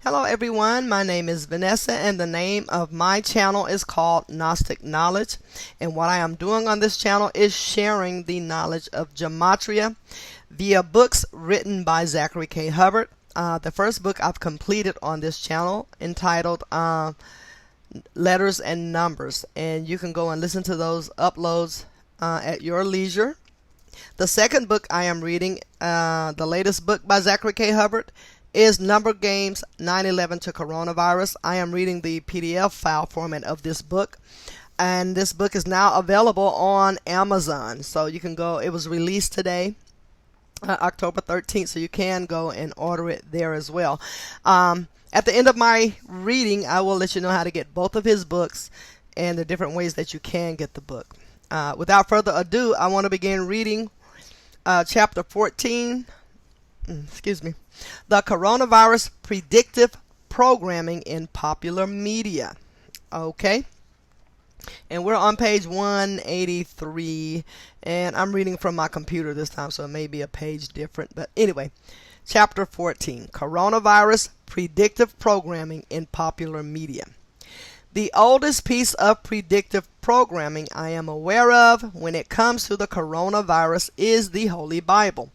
Hello everyone, my name is Vanessa and the name of my channel is called Gnostic Knowledge, and what I am doing on this channel is sharing the knowledge of gematria via books written by Zachary Hubbard. The first book I've completed on this channel entitled Letters and Numbers, and you can go and listen to those uploads at your leisure. The second book I am reading, the latest book by Zachary Hubbard, is Number Games 9/11 to Coronavirus. I am reading the PDF file format of this book, and this book is now available on Amazon. So you can go, it was released today, October 13th, so you can go and order it there as well. At the end of my reading, I will let you know how to get both of his books and the different ways that you can get the book. Without further ado, I want to begin reading chapter 14. The Coronavirus Predictive Programming in Popular Media. Okay. And we're on page 183. And I'm reading from my computer this time, so it may be a page different. But anyway, chapter 14. Coronavirus Predictive Programming in Popular Media. The oldest piece of predictive programming I am aware of when it comes to the coronavirus is the Holy Bible.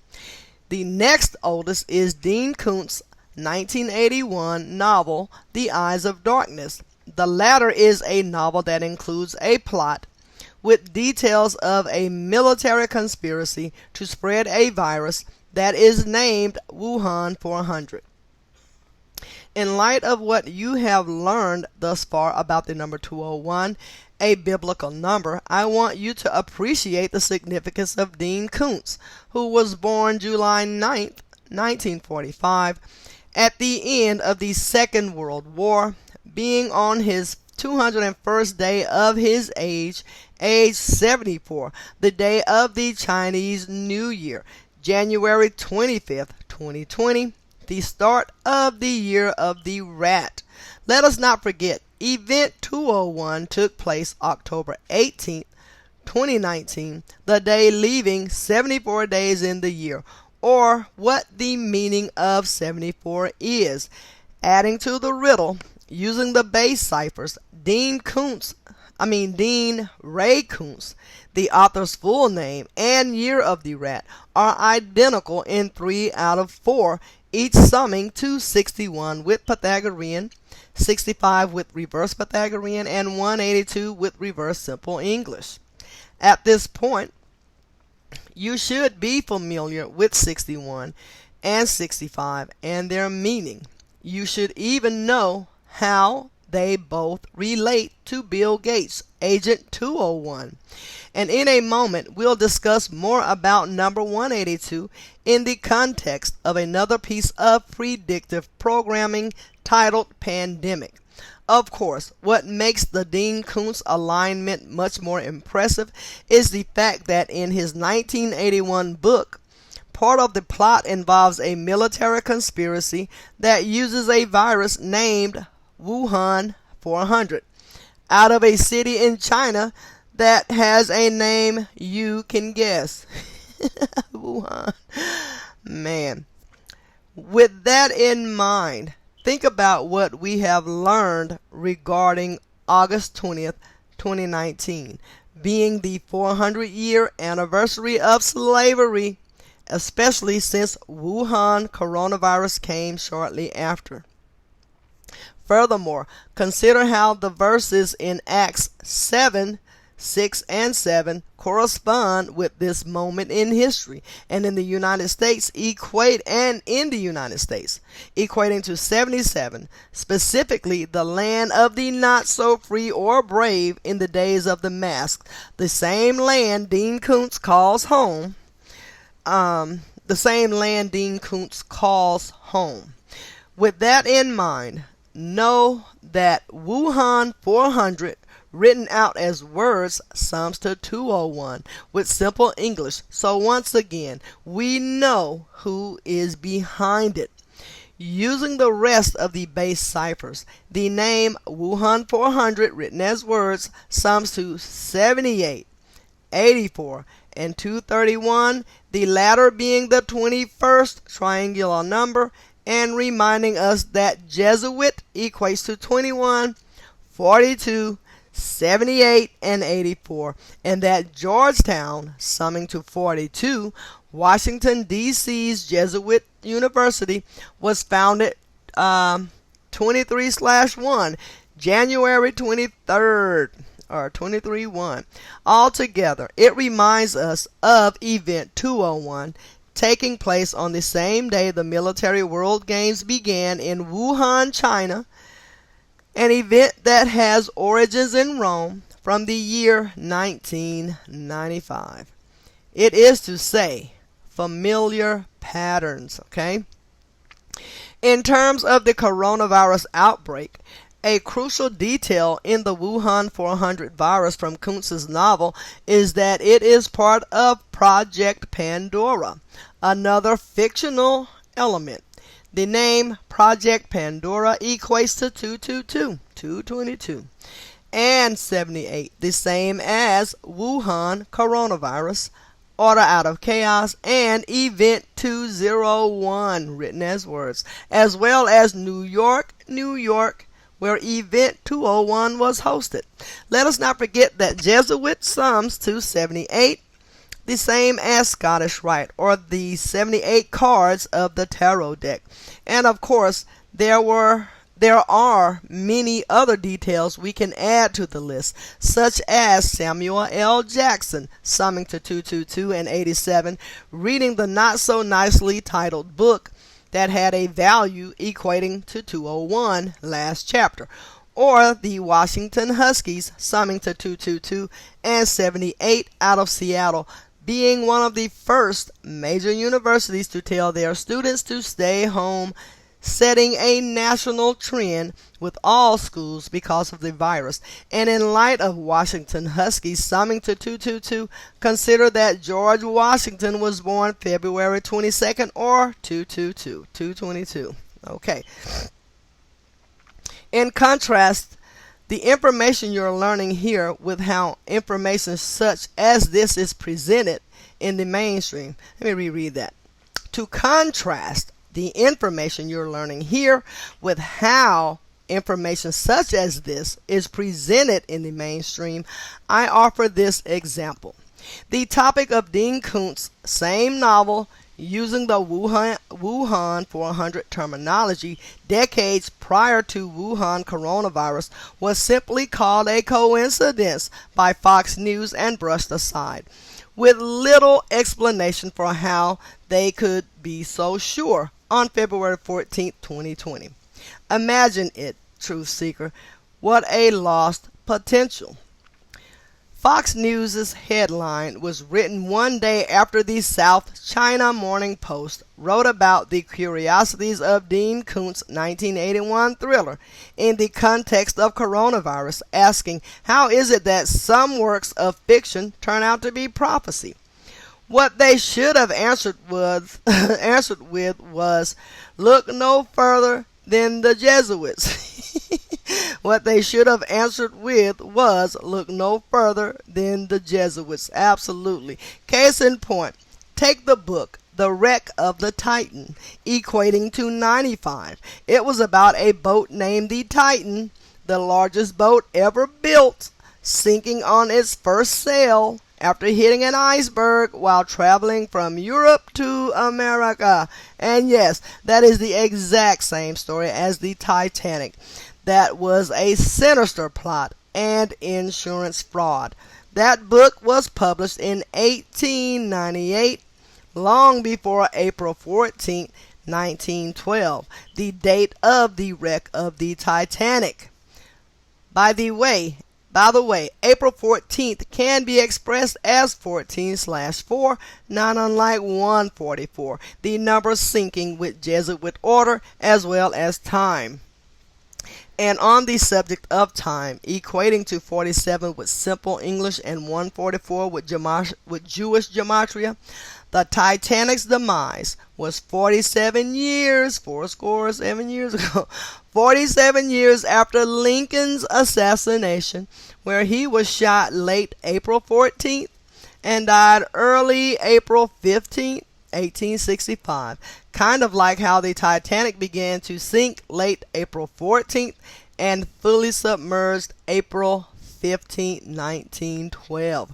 The next oldest is Dean Koontz's 1981 novel, The Eyes of Darkness. The latter is a novel that includes a plot with details of a military conspiracy to spread a virus that is named Wuhan 400. In light of what you have learned thus far about the number 201, a biblical number, I want you to appreciate the significance of Dean Koontz, who was born July 9th, 1945, at the end of the Second World War, being on his 201st day of his age 74, the day of the Chinese New Year, January 25th, 2020, the start of the year of the rat. Let us not forget, Event 201 took place October 18th, 2019, the day leaving 74 days in the year, or what the meaning of 74 is. Adding to the riddle, using the base ciphers, Dean Ray Koontz, the author's full name and year of the rat, are identical in 3 out of 4, each summing to 61 with Pythagorean, 65 with reverse Pythagorean, and 182 with reverse simple English. At this point, you should be familiar with 61 and 65 and their meaning. You should even know how they both relate to Bill Gates' Agent 201. And in a moment, we'll discuss more about number 182 in the context of another piece of predictive programming titled Pandemic. Of course, what makes the Dean Koontz alignment much more impressive is the fact that in his 1981 book, part of the plot involves a military conspiracy that uses a virus named Wuhan 400 out of a city in China that has a name you can guess. Wuhan. Man. With that in mind, think about what we have learned regarding August 20th, 2019, being the 400-year anniversary of slavery, especially since Wuhan coronavirus came shortly after. Furthermore, consider how the verses in Acts 7, 6, and 7 correspond with this moment in history and in the United States equating to 77, specifically the land of the not so free or brave in the days of the mask, the same land Dean Koontz calls home. With that in mind, know that Wuhan 400 written out as words sums to 201 with simple English. So once again, we know who is behind it. Using the rest of the base ciphers, the name Wuhan 400 written as words sums to 78, 84, and 231, the latter being the 21st triangular number and reminding us that Jesuit equates to 21, 42, 78, and 84, and that Georgetown, summing to 42, Washington, D.C.'s Jesuit University, was founded 23/1, January 23rd, or 23/1. Altogether, it reminds us of Event 201, taking place on the same day the Military World Games began in Wuhan, China, an event that has origins in Rome from the year 1995. It is to say, familiar patterns, okay? In terms of the coronavirus outbreak, a crucial detail in the Wuhan 400 virus from Kuntz's novel is that it is part of Project Pandora, another fictional element. The name Project Pandora equates to 222, 222, and 78, the same as Wuhan coronavirus, Order Out of Chaos, and Event 201, written as words, as well as New York, New York, where Event 201 was hosted. Let us not forget that Jesuit sums to 78, the same as Scottish Rite, or the 78 cards of the tarot deck. And of course, there are many other details we can add to the list, such as Samuel L. Jackson summing to 222 and 87, reading the not so nicely titled book that had a value equating to 201 last chapter, or the Washington Huskies summing to 222 and 78 out of Seattle, being one of the first major universities to tell their students to stay home, setting a national trend with all schools because of the virus. And in light of Washington Huskies summing to 222, consider that George Washington was born February 22nd, or 222, 222. Okay. In contrast, the information you're learning here with how information such as this is presented in the mainstream. Let me reread that. To contrast the information you're learning here with how information such as this is presented in the mainstream, I offer this example. The topic of Dean Koontz's same novel, using the Wuhan 400 terminology decades prior to Wuhan coronavirus, was simply called a coincidence by Fox News and brushed aside, with little explanation for how they could be so sure on February 14, 2020. Imagine it, truth seeker. What a lost potential. Fox News' headline was written one day after the South China Morning Post wrote about the curiosities of Dean Koontz's 1981 thriller in the context of coronavirus, asking, how is it that some works of fiction turn out to be prophecy? What they should have answered with was, look no further than the Jesuits. What they should have answered with was, look no further than the Jesuits. Absolutely. Case in point, take the book, The Wreck of the Titan, equating to 95. It was about a boat named the Titan, the largest boat ever built, sinking on its first sail after hitting an iceberg while traveling from Europe to America. And yes, that is the exact same story as the Titanic. That was a sinister plot and insurance fraud. That book was published in 1898, long before April 14, 1912, the date of the wreck of the Titanic. By the way, April 14th can be expressed as 14/4, not unlike 144, the number syncing with Jesuit order as well as time. And on the subject of time, equating to 47 with simple English and 144 with Jewish gematria, the Titanic's demise was 47 years, 7 years ago, 47 years after Lincoln's assassination, where he was shot late April 14th and died early April 15th, 1865. kind of like how the Titanic began to sink late April 14th and fully submerged April 15, 1912.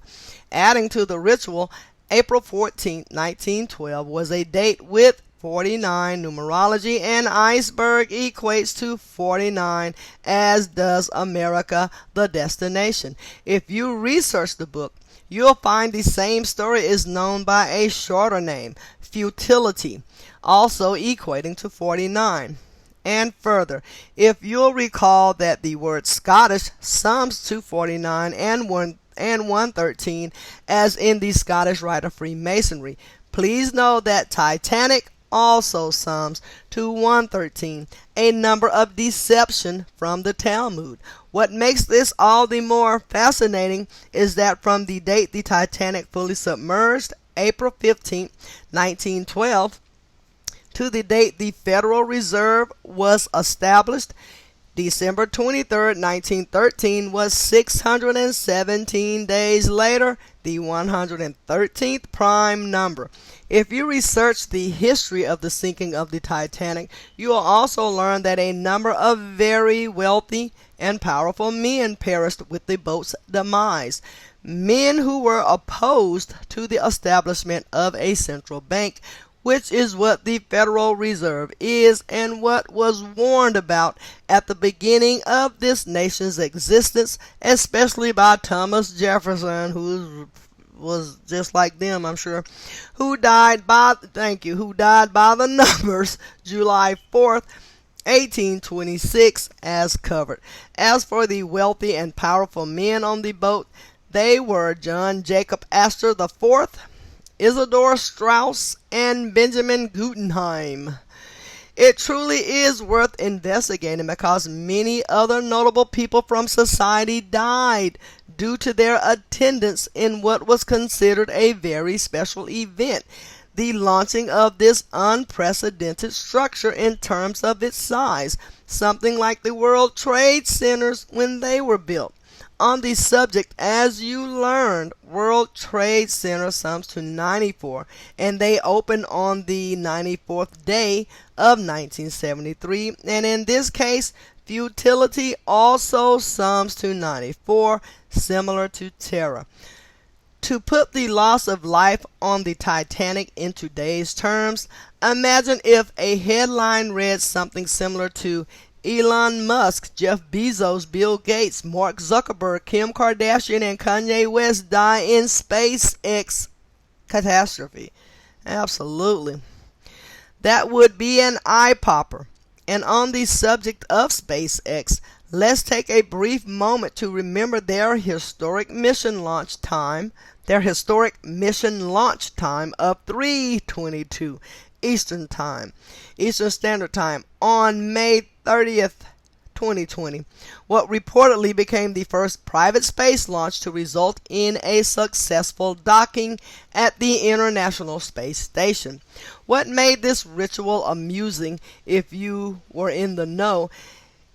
Adding to the ritual, April 14, 1912 was a date with 49 numerology, and iceberg equates to 49, as does America, the destination. If you research the book, you'll find the same story is known by a shorter name, futility, also equating to 49. And further, if you'll recall that the word Scottish sums to 49 and 113, as in the Scottish Rite of Freemasonry, please know that Titanic also sums to 113, a number of deception from the Talmud. What makes this all the more fascinating is that from the date the Titanic fully submerged, April 15, 1912, to the date the Federal Reserve was established, December 23, 1913, was 617 days later, the 113th prime number. If you research the history of the sinking of the Titanic, you will also learn that a number of very wealthy and powerful men perished with the boat's demise. Men who were opposed to the establishment of a central bank, which is what the Federal Reserve is and what was warned about at the beginning of this nation's existence, especially by Thomas Jefferson, who was just like them, I'm sure, who died by the numbers July 4th, 1826, as covered. As for the wealthy and powerful men on the boat, they were John Jacob Astor IV, Isidor Straus, and Benjamin Guggenheim. It truly is worth investigating because many other notable people from society died due to their attendance in what was considered a very special event, the launching of this unprecedented structure in terms of its size, something like the World Trade Centers when they were built. On the subject, as you learned, World Trade Center sums to 94, and they opened on the 94th day of 1973, and in this case, futility also sums to 94, similar to terror. To put the loss of life on the Titanic in today's terms, imagine if a headline read something similar to Elon Musk, Jeff Bezos, Bill Gates, Mark Zuckerberg, Kim Kardashian, and Kanye West die in SpaceX catastrophe. Absolutely. That would be an eye-popper. And on the subject of SpaceX, let's take a brief moment to remember their historic mission launch time of 3:22 Eastern Standard Time on May 30th, 2020, what reportedly became the first private space launch to result in a successful docking at the International Space Station. What made this ritual amusing, if you were in the know,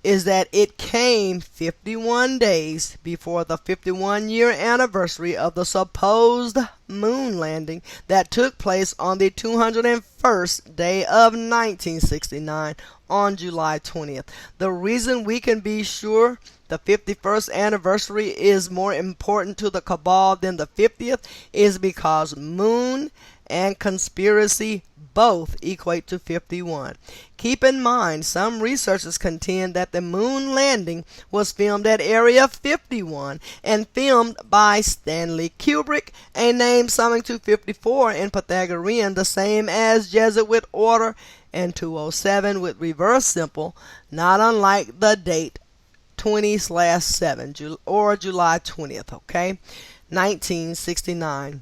is that it came 51 days before the 51-year anniversary of the supposed moon landing that took place on the 201st day of 1969 on July 20th. The reason we can be sure the 51st anniversary is more important to the cabal than the 50th is because moon and conspiracy both equate to 51. Keep in mind, some researchers contend that the moon landing was filmed at Area 51 and filmed by Stanley Kubrick, a name summing to 54 in Pythagorean, the same as Jesuit order, and 207 with reverse simple, not unlike the date 20/7 or July 20th, okay? 1969.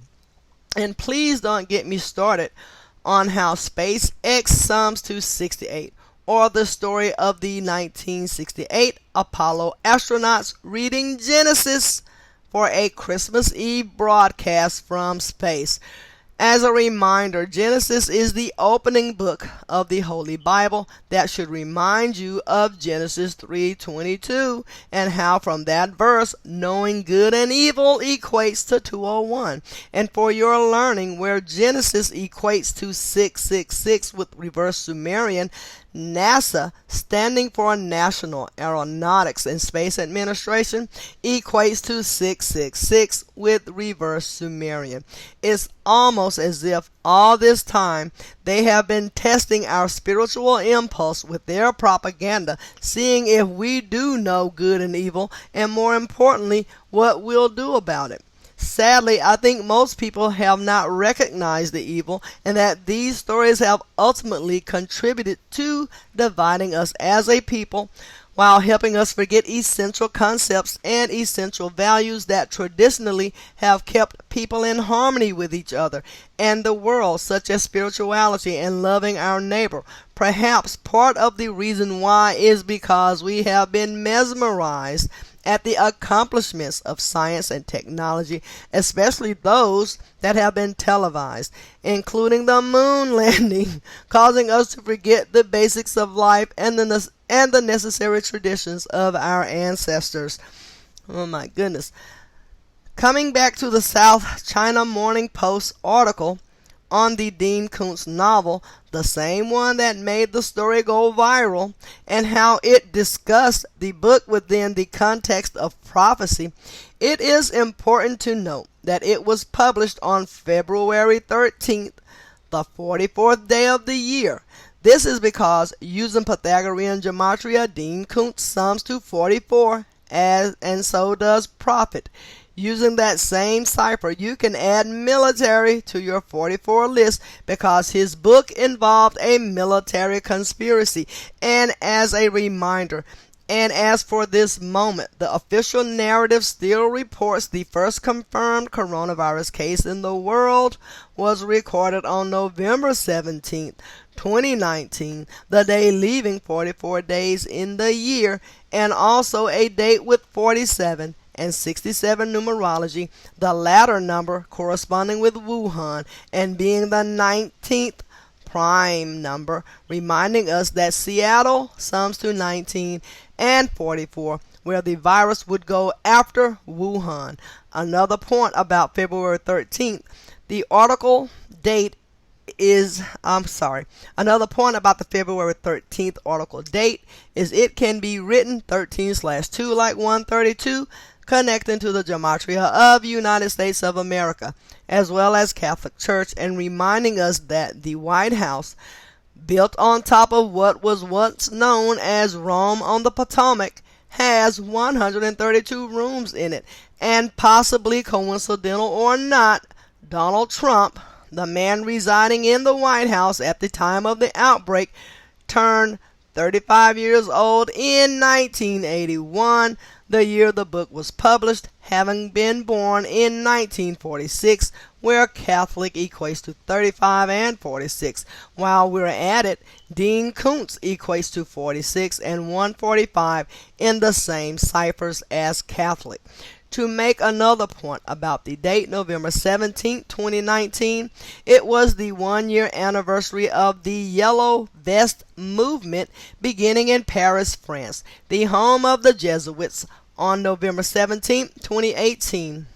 And please don't get me started on how SpaceX sums to 68, or the story of the 1968 Apollo astronauts reading Genesis for a Christmas Eve broadcast from space. As a reminder, Genesis is the opening book of the Holy Bible that should remind you of Genesis 3:22 and how from that verse knowing good and evil equates to 201. And for your learning, where Genesis equates to 666 with reverse Sumerian, NASA, standing for National Aeronautics and Space Administration, equates to 666 with reverse Sumerian. It's almost as if all this time they have been testing our spiritual impulse with their propaganda, seeing if we do know good and evil, and more importantly, what we'll do about it. Sadly, I think most people have not recognized the evil, and that these stories have ultimately contributed to dividing us as a people, while helping us forget essential concepts and essential values that traditionally have kept people in harmony with each other and the world, such as spirituality and loving our neighbor. Perhaps part of the reason why is because we have been mesmerized at the accomplishments of science and technology, especially those that have been televised, including the moon landing, causing us to forget the basics of life and the necessary traditions of our ancestors. Oh my goodness. Coming back to the South China Morning Post article on the Dean Koontz novel, the same one that made the story go viral, and how it discussed the book within the context of prophecy, it is important to note that it was published on February 13th, the 44th day of the year. This is because, using Pythagorean gematria, Dean Koontz sums to 44, and so does prophet. Using that same cipher, you can add military to your 44 list because his book involved a military conspiracy. And as a reminder, and as for this moment, the official narrative still reports the first confirmed coronavirus case in the world was recorded on November 17th, 2019, the day leaving 44 days in the year, and also a date with 47 and 67 numerology, the latter number corresponding with Wuhan and being the 19th prime number, reminding us that Seattle sums to 19 and 44, where the virus would go after Wuhan. Another point about February 13th, the article date is, another point about the February 13th article date is it can be written 13/2 like 132, connecting to the gematria of United States of America, as well as Catholic Church, and reminding us that the White House, built on top of what was once known as Rome on the Potomac, has 132 rooms in it, and possibly coincidental or not, Donald Trump, the man residing in the White House at the time of the outbreak, turned 35 years old in 1981, the year the book was published, having been born in 1946, where Catholic equates to 35 and 46. While we're at it, Dean Koontz equates to 46 and 145 in the same ciphers as Catholic. To make another point about the date, November 17, 2019, it was the 1-year anniversary of the Yellow Vest movement beginning in Paris, France, the home of the Jesuits, on November 17, 2018.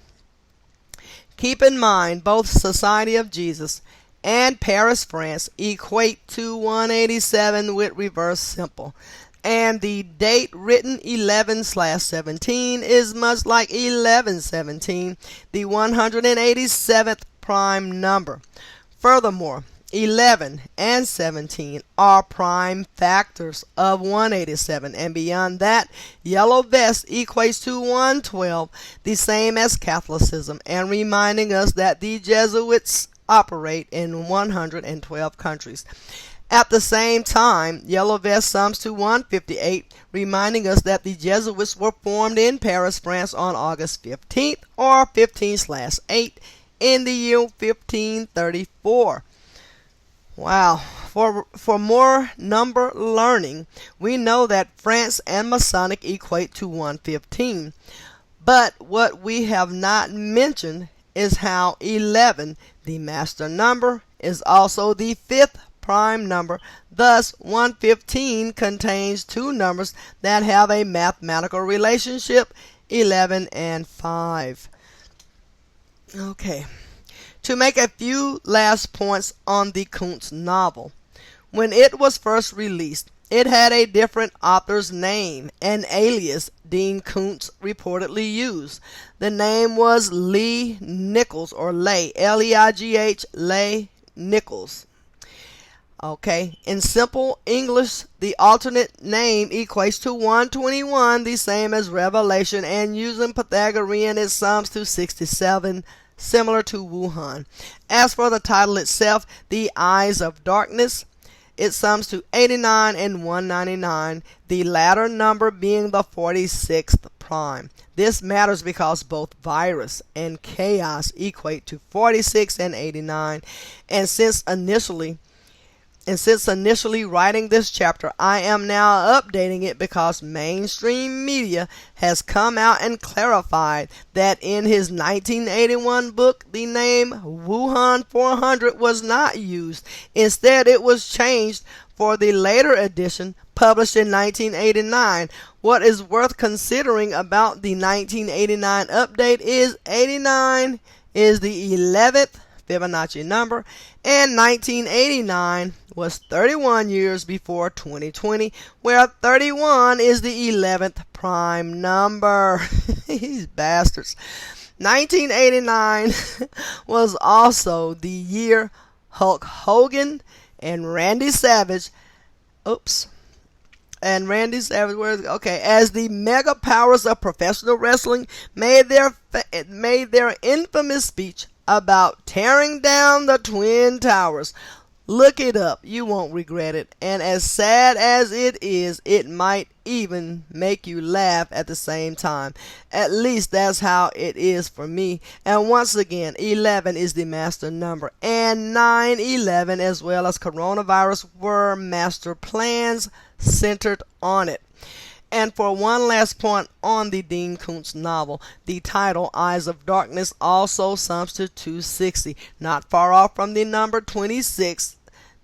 Keep in mind, both Society of Jesus and Paris, France equate to 187 with reverse simple. And the date written 11/17 is much like 1117, the 187th prime number. Furthermore, 11 and 17 are prime factors of 187, and beyond that, Yellow Vest equates to 112, the same as Catholicism, and reminding us that the Jesuits operate in 112 countries. At the same time, Yellow Vest sums to 158, reminding us that the Jesuits were formed in Paris, France on August 15th, or 15/8, in the year 1534. Wow. For more number learning, we know that France and Masonic equate to 115. But what we have not mentioned is how 11, the master number, is also the fifth prime number. Thus, 115 contains two numbers that have a mathematical relationship, 11 and 5. Okay. To make a few last points on the Kuntz novel. When it was first released, it had a different author's name, an alias Dean Kuntz reportedly used. The name was Lee Nichols, or Lay, L-E-I-G-H, Lay Nichols. Okay, in simple English, the alternate name equates to 121, the same as Revelation, and using Pythagorean it sums to 67, similar to Wuhan. As for the title itself, The Eyes of Darkness, it sums to 89 and 199, the latter number being the 46th prime. This matters because both virus and chaos equate to 46 and 89, and since initially writing this chapter, I am now updating it because mainstream media has come out and clarified that in his 1981 book, the name Wuhan 400 was not used. Instead, it was changed for the later edition published in 1989. What is worth considering about the 1989 update is 89 is the 11th Fibonacci number, and 1989 was 31 years before 2020, where 31 is the 11th prime number. These bastards. 1989 was also the year Hulk Hogan and Randy Savage, as the mega powers of professional wrestling made their infamous speech about tearing down the Twin Towers. Look it up. You won't regret it. And as sad as it is, it might even make you laugh at the same time. At least that's how it is for me. And once again, 11 is the master number. And 9/11 as well as coronavirus were master plans centered on it. And for one last point on the Dean Kuntz novel, the title Eyes of Darkness also sums to 260, not far off from the number 26,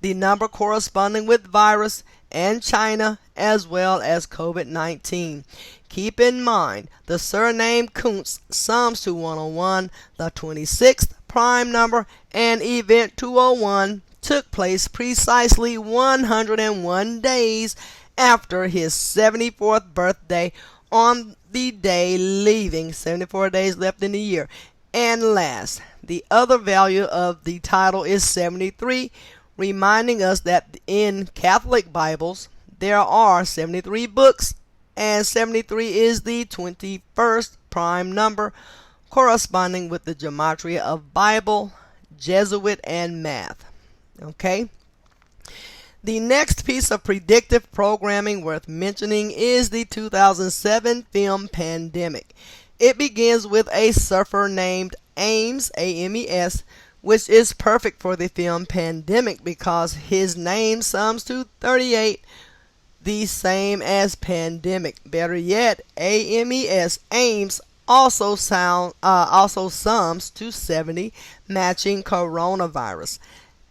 the number corresponding with virus and China as well as COVID-19. Keep in mind, the surname Kuntz sums to 101, the 26th prime number, and event 201 took place precisely 101 days after his 74th birthday, on the day leaving, 74 days left in the year. And last, the other value of the title is 73, reminding us that in Catholic Bibles there are 73 books, and 73 is the 21st prime number, corresponding with the gematria of Bible, Jesuit, and math. Okay? The next piece of predictive programming worth mentioning is the 2007 film Pandemic. It begins with a surfer named Ames, A-M-E-S, which is perfect for the film Pandemic because his name sums to 38, the same as Pandemic. Better yet, A-M-E-S, Ames, also sums to 70, matching coronavirus.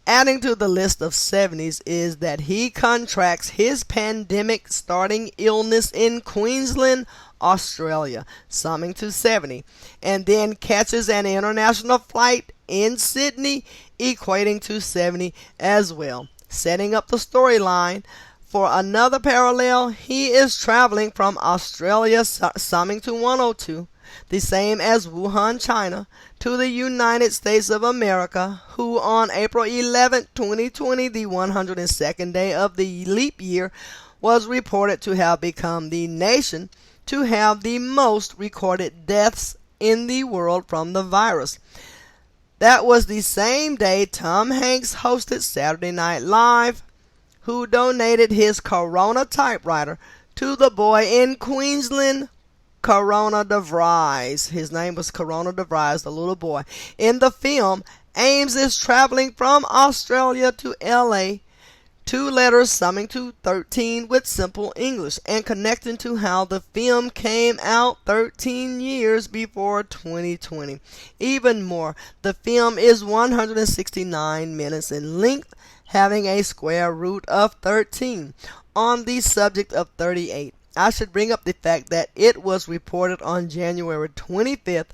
Adding to the list of 70s is that he contracts his pandemic-starting illness in Queensland, Australia, summing to 70, and then catches an international flight in Sydney, equating to 70 as well. Setting up the storyline for another parallel, he is traveling from Australia, summing to 102, the same as Wuhan, China, to the United States of America, who on April 11, 2020, the 102nd day of the leap year, was reported to have become the nation to have the most recorded deaths in the world from the virus. That was the same day Tom Hanks hosted Saturday Night Live, who donated his Corona typewriter to the boy in Queensland, Corona DeVries. His name was Corona DeVries, the little boy. In the film, Ames is traveling from Australia to LA 2 letters summing to 13 with simple English and connecting to how the film came out 13 years before 2020. Even more, the film is 169 minutes in length, having a square root of 13. On the subject of 38, I should bring up the fact that it was reported on January 25th,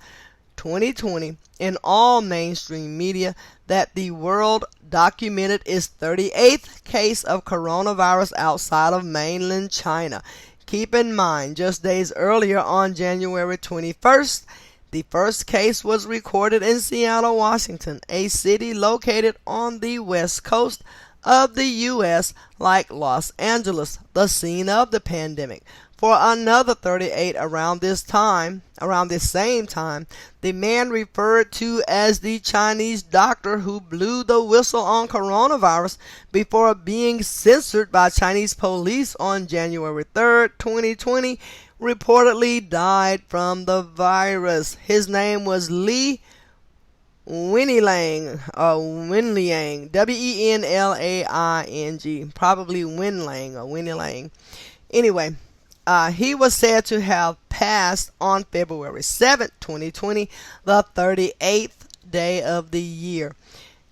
2020 in all mainstream media that the world documented its 38th case of coronavirus outside of mainland China. Keep in mind, just days earlier on January 21st, the first case was recorded in Seattle, Washington, a city located on the west coast of the U.S. like Los Angeles, the scene of the pandemic. For another 38 around this same time, the man referred to as the Chinese doctor who blew the whistle on coronavirus before being censored by Chinese police on January 3rd, 2020, reportedly died from the virus. His name was Li Wenliang, Wenliang, probably Wenlang or Wenliang. Anyway, he was said to have passed on February 7th, 2020, the 38th day of the year.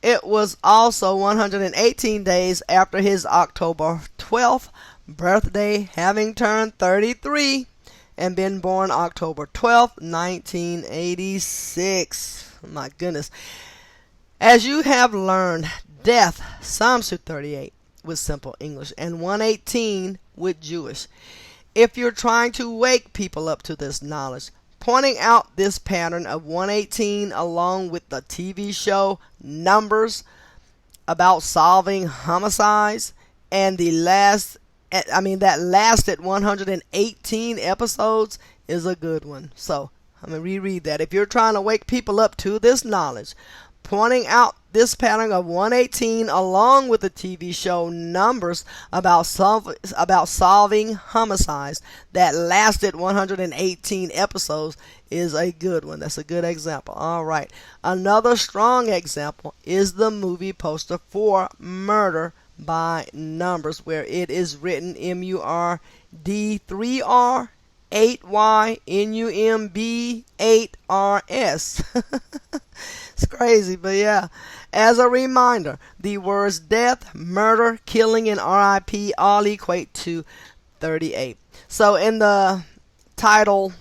It was also 118 days after his October 12th birthday, having turned 33 and been born October 12th, 1986. My goodness. As you have learned, death sums to 38 with simple English and 118 with Jewish. If you're trying to wake people up to this knowledge, pointing out this pattern of 118 along with the TV show Numbers about solving homicides and that lasted 118 episodes is a good one. So I'm going to reread that. If you're trying to wake people up to this knowledge, pointing out this pattern of 118 along with the TV show Numbers about solving homicides that lasted 118 episodes is a good one. That's a good example. All right. Another strong example is the movie poster for Murder by Numbers, where it is written MURD3R 8YNUMB 8RS. It's crazy, but yeah. As a reminder, the words death, murder, killing, and RIP all equate to 38. So in the title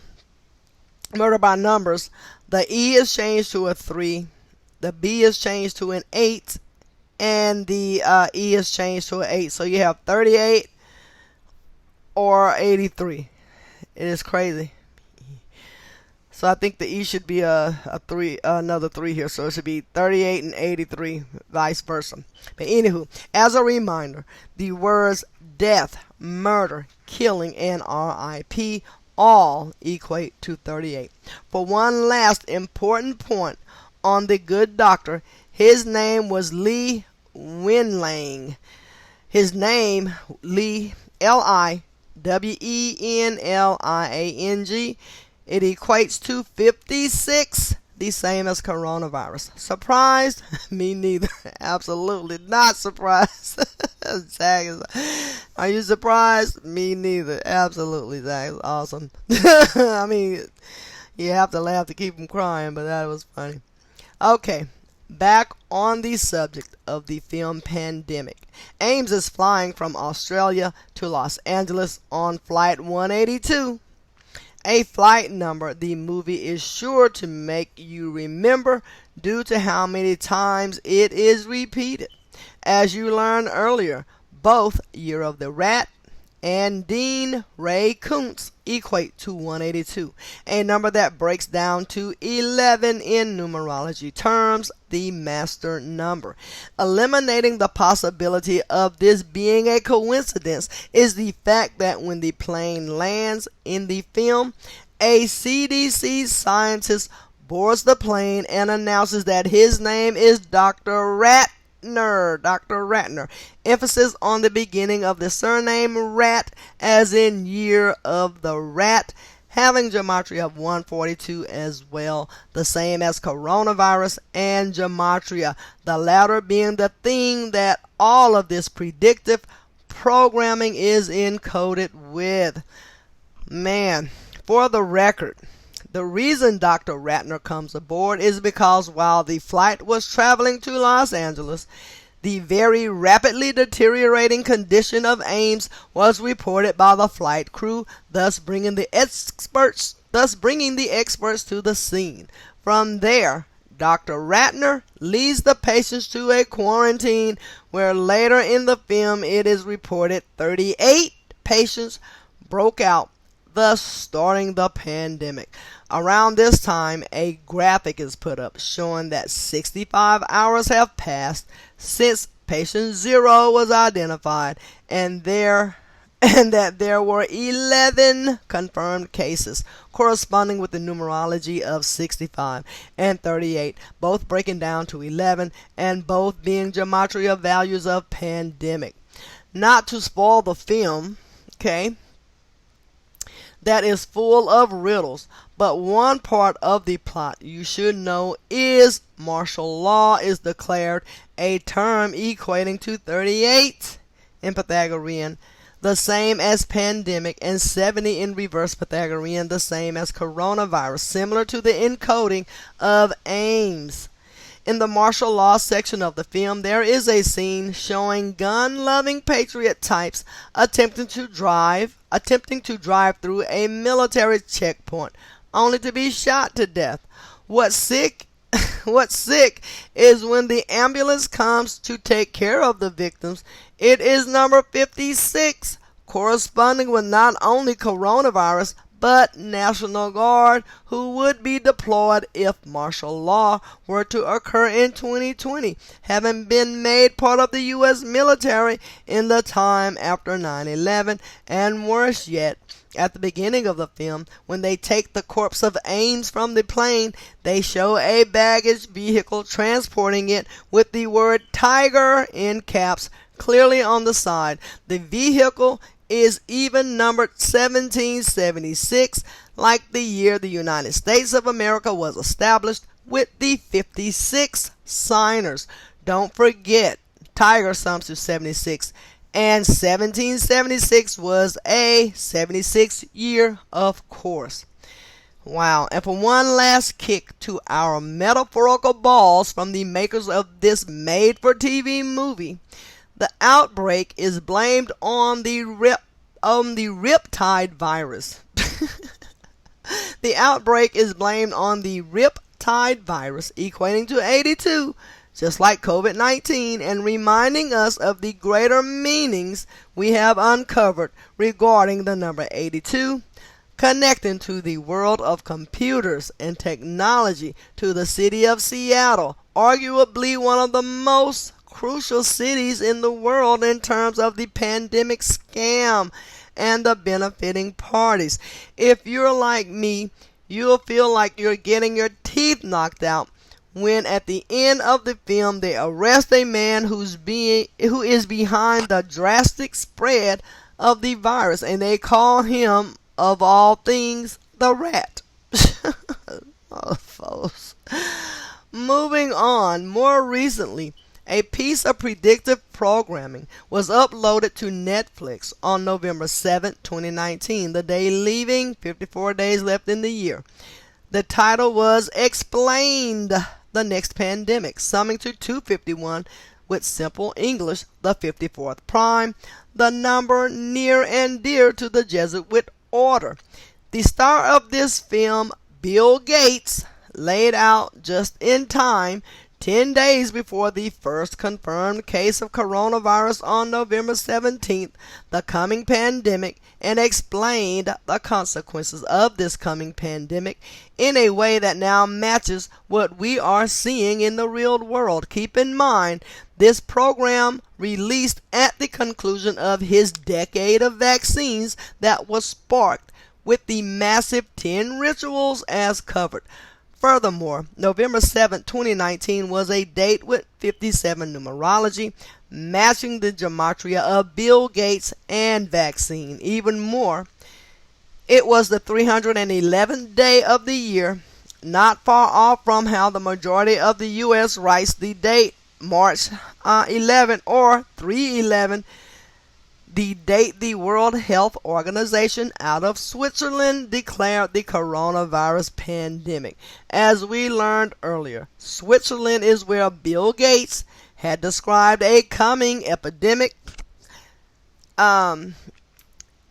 Murder by Numbers, the E is changed to a 3, the B is changed to an 8, and the E is changed to an 8. So you have 38 or 83. It is crazy. So I think the E should be a 3, another 3 here. So it should be 38 and 83, vice versa. But anywho, as a reminder, the words death, murder, killing, and RIP all equate to 38. For one last important point on the good doctor, his name was Li Wenliang. His name, Li, Liwenliang, it equates to 56, the same as coronavirus. Surprised? Me neither. Absolutely not surprised. Zach is, are you surprised? Me neither. Absolutely, Zach. Awesome. I mean, you have to laugh to keep from crying, but that was funny. Okay. Back on the subject of the film Pandemic. Ames is flying from Australia to Los Angeles on Flight 182. A flight number the movie is sure to make you remember due to how many times it is repeated. As you learned earlier, both Year of the Rat and Dean Ray Koontz equate to 182, a number that breaks down to 11 in numerology terms, the master number. Eliminating the possibility of this being a coincidence is the fact that when the plane lands in the film, a CDC scientist boards the plane and announces that his name is Dr. Ratner. Dr. Ratner. Emphasis on the beginning of the surname Rat, as in Year of the Rat, having gematria of 142 as well, the same as coronavirus and gematria, the latter being the thing that all of this predictive programming is encoded with. Man, for the record, the reason Dr. Ratner comes aboard is because while the flight was traveling to Los Angeles, the very rapidly deteriorating condition of Ames was reported by the flight crew, thus bringing the experts to the scene. From there, Dr. Ratner leads the patients to a quarantine where later in the film it is reported 38 patients broke out, thus starting the pandemic. Around this time, a graphic is put up showing that 65 hours have passed since patient 0 was identified and that there were 11 confirmed cases, corresponding with the numerology of 65 and 38, both breaking down to 11 and both being gematria values of pandemic. Not to spoil the film, okay, that is full of riddles, but one part of the plot you should know is martial law is declared a term equating to 38 in Pythagorean, the same as pandemic, and 70 in reverse Pythagorean, the same as coronavirus, similar to the encoding of Ames. In the martial law section of the film, there is a scene showing gun-loving patriot types attempting to drive through a military checkpoint, only to be shot to death. What's sick is when the ambulance comes to take care of the victims, it is number 56, corresponding with not only coronavirus, but National Guard, who would be deployed if martial law were to occur in 2020, having been made part of the U.S. military in the time after 9/11, and worse yet, at the beginning of the film, when they take the corpse of Ames from the plane, they show a baggage vehicle transporting it with the word Tiger in caps clearly on the side. The vehicle is even numbered 1776, like the year the United States of America was established, with the 56 signers. Don't forget, Tiger sums to 76, and 1776 was a 76 year, of course. Wow, and for one last kick to our metaphorical balls from the makers of this made-for-TV movie, the outbreak is blamed on the riptide virus. The outbreak is blamed on the riptide virus, equating to 82, just like COVID-19, and reminding us of the greater meanings we have uncovered regarding the number 82, connecting to the world of computers and technology, to the city of Seattle, arguably one of the most crucial cities in the world in terms of the pandemic scam and the benefiting parties. If you're like me, you'll feel like you're getting your teeth knocked out when at the end of the film they arrest a man who is behind the drastic spread of the virus, and they call him, of all things, the Rat. Oh, folks. Moving on, more recently, a piece of predictive programming was uploaded to Netflix on November 7, 2019, the day leaving 54 days left in the year. The title was Explained, the Next Pandemic, summing to 251 with simple English, the 54th prime, the number near and dear to the Jesuit order. The star of this film, Bill Gates, laid out just in time 10 days before the first confirmed case of coronavirus on November 17th, the coming pandemic, and explained the consequences of this coming pandemic in a way that now matches what we are seeing in the real world. Keep in mind, this program released at the conclusion of his decade of vaccines that was sparked with the massive 10 rituals as covered. Furthermore, November 7, 2019 was a date with 57 numerology, matching the gematria of Bill Gates and vaccine. Even more, It was the 311th day of the year, not far off from how the majority of the U.S. writes the date March 11 or 311, the date the World Health Organization out of Switzerland declared the coronavirus pandemic. As we learned earlier, Switzerland is where Bill Gates had described a coming epidemic.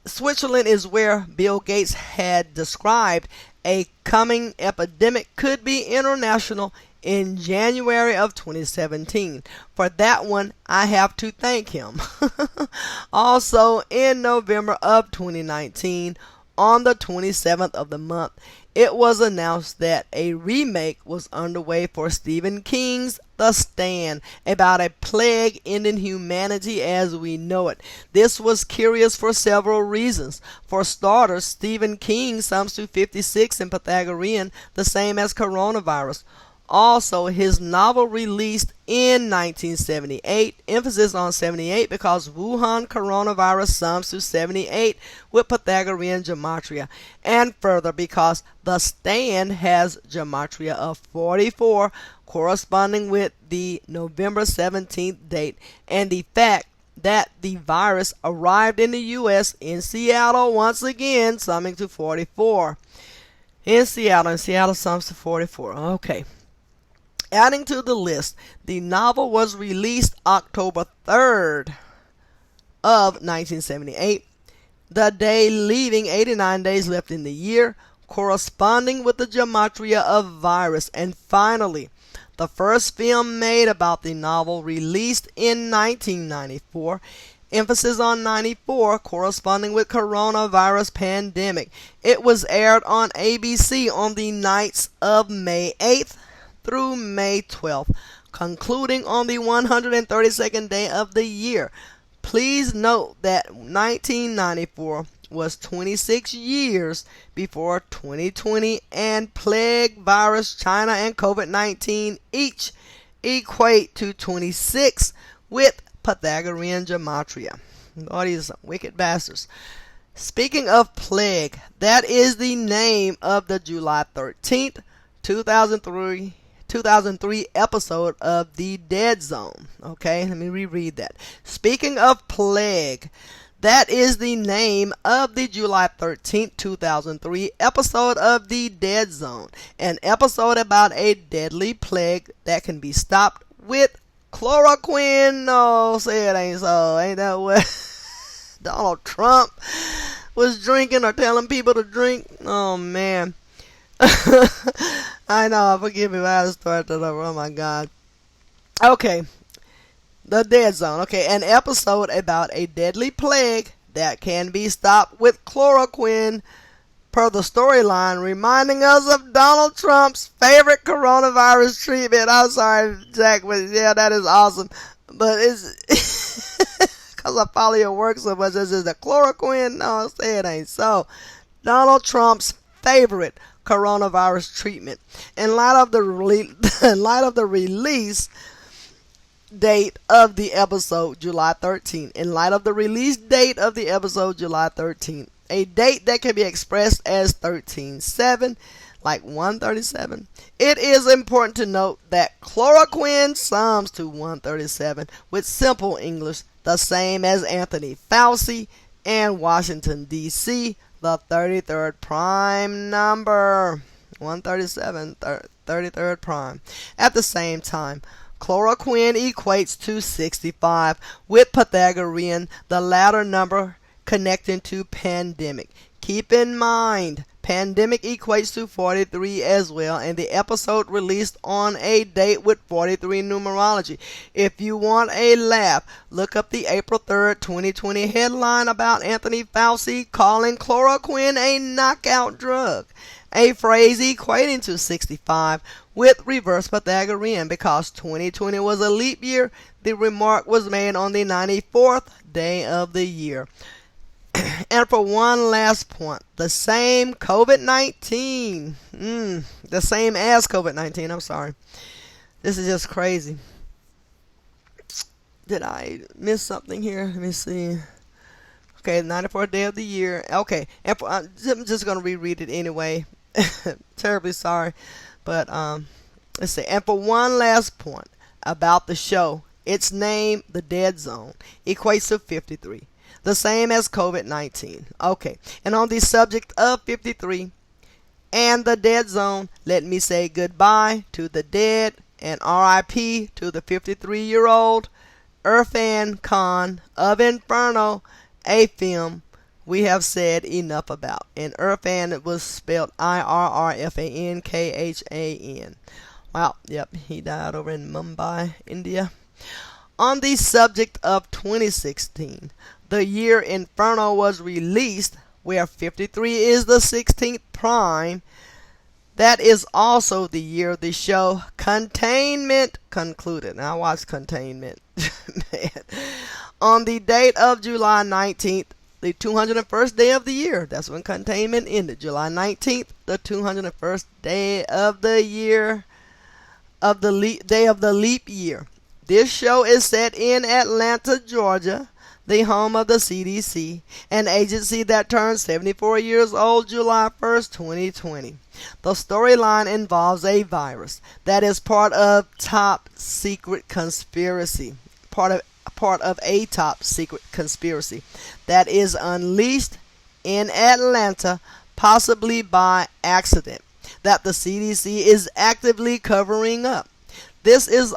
Switzerland is where Bill Gates had described a coming epidemic could be international in January of 2017. For that one, I have to thank him. Also, in November of 2019, on the 27th of the month, it was announced that a remake was underway for Stephen King's The Stand, about a plague ending humanity as we know it. This was curious for several reasons. For starters, Stephen King sums to 56 in Pythagorean, the same as coronavirus. Also, his novel released in 1978, emphasis on 78 because Wuhan coronavirus sums to 78 with Pythagorean gematria, and further because The Stand has gematria of 44 corresponding with the November 17th date, and the fact that the virus arrived in the U.S. in Seattle once again, summing to 44. In Seattle sums to 44. Okay. Adding to the list, the novel was released October 3rd of 1978, the day leaving 89 days left in the year, corresponding with the gematria of virus. And finally, the first film made about the novel released in 1994, emphasis on 94, corresponding with coronavirus pandemic. It was aired on ABC on the nights of May 8th through May 12th, concluding on the 132nd day of the year. Please note that 1994 was 26 years before 2020 and plague, virus, China, and COVID-19 each equate to 26 with Pythagorean gematria. Oh, these are some wicked bastards. Speaking of plague, that is the name of the July 13th, 2003 episode of The Dead Zone. Okay, let me reread that. Speaking of plague, that is the name of the July 13th, 2003 episode of The Dead Zone. An episode about a deadly plague that can be stopped with chloroquine. No, say it ain't so. Ain't that what Donald Trump was drinking or telling people to drink? Oh, man. I know, forgive me if I had to start that over. Oh my God. Okay. The Dead Zone. Okay, an episode about a deadly plague that can be stopped with chloroquine, per the storyline, reminding us of Donald Trump's favorite coronavirus treatment. I'm sorry, Jack, but yeah, that is awesome. But it's because I follow your work so much. This is the chloroquine. No, say it ain't so. Donald Trump's favorite coronavirus treatment. In light of the release date of the episode, July 13th. In light of the release date of the episode, July 13th. A date that can be expressed as 13/7, like 137. It is important to note that chloroquine sums to 137 with simple English, the same as Anthony Fauci and Washington, D.C., the 33rd prime number. 137, 33rd prime. At the same time, chloroquine equates to 65, with Pythagorean, the latter number connecting to pandemic. Keep in mind, pandemic equates to 43 as well, and the episode released on a date with 43 numerology. If you want a laugh, look up the April 3rd, 2020 headline about Anthony Fauci calling chloroquine a knockout drug, a phrase equating to 65 with reverse Pythagorean. Because 2020 was a leap year, the remark was made on the 94th day of the year. And for one last point, the same COVID-19, the same as COVID-19, I'm sorry. This is just crazy. Did I miss something here? Let me see. Okay, 94th day of the year. Okay, and I'm just gonna reread it anyway. Terribly sorry, but let's see. And for one last point about the show, its name, The Dead Zone, equates to 53, the same as COVID-19. Okay, and on the subject of 53 and the dead zone, let me say goodbye to the dead and RIP to the 53-year-old Irfan Khan of Inferno, a film we have said enough about. And Irfan, it was spelled IRRFANKHAN. Wow, yep, he died over in Mumbai, India. On the subject of 2016, the year Inferno was released, where 53 is the 16th prime, that is also the year the show Containment concluded. Now I watched Containment. Man. On the date of July 19th, the 201st day of the year. That's when Containment ended. July 19th, the 201st day of the year, of the day of the leap year. This show is set in Atlanta, Georgia, the home of the CDC, an agency that turned 74 years old July 1st, 2020. The storyline involves a virus that is part of top secret conspiracy, part of a top secret conspiracy that is unleashed in Atlanta, possibly by accident, that the CDC is actively covering up. This is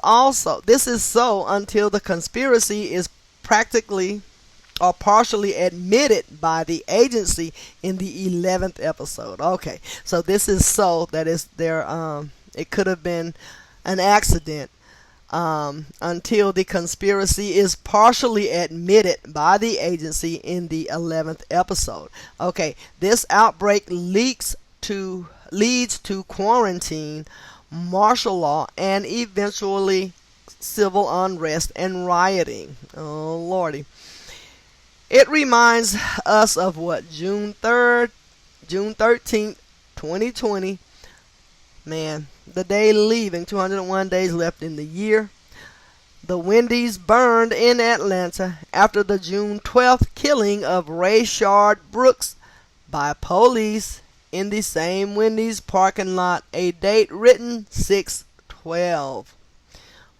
so until the conspiracy is practically or partially admitted by the agency in the 11th episode. Okay, so this is so that is there. It could have been an accident until the conspiracy is partially admitted by the agency in the 11th episode. Okay, this outbreak leads to quarantine, martial law, and eventually civil unrest and rioting. Oh lordy. It reminds us of what? June 13th, 2020. Man, the day leaving, 201 days left in the year. The Wendy's burned in Atlanta after the June 12th killing of Rayshard Brooks by police in the same Wendy's parking lot. A date written 6/12.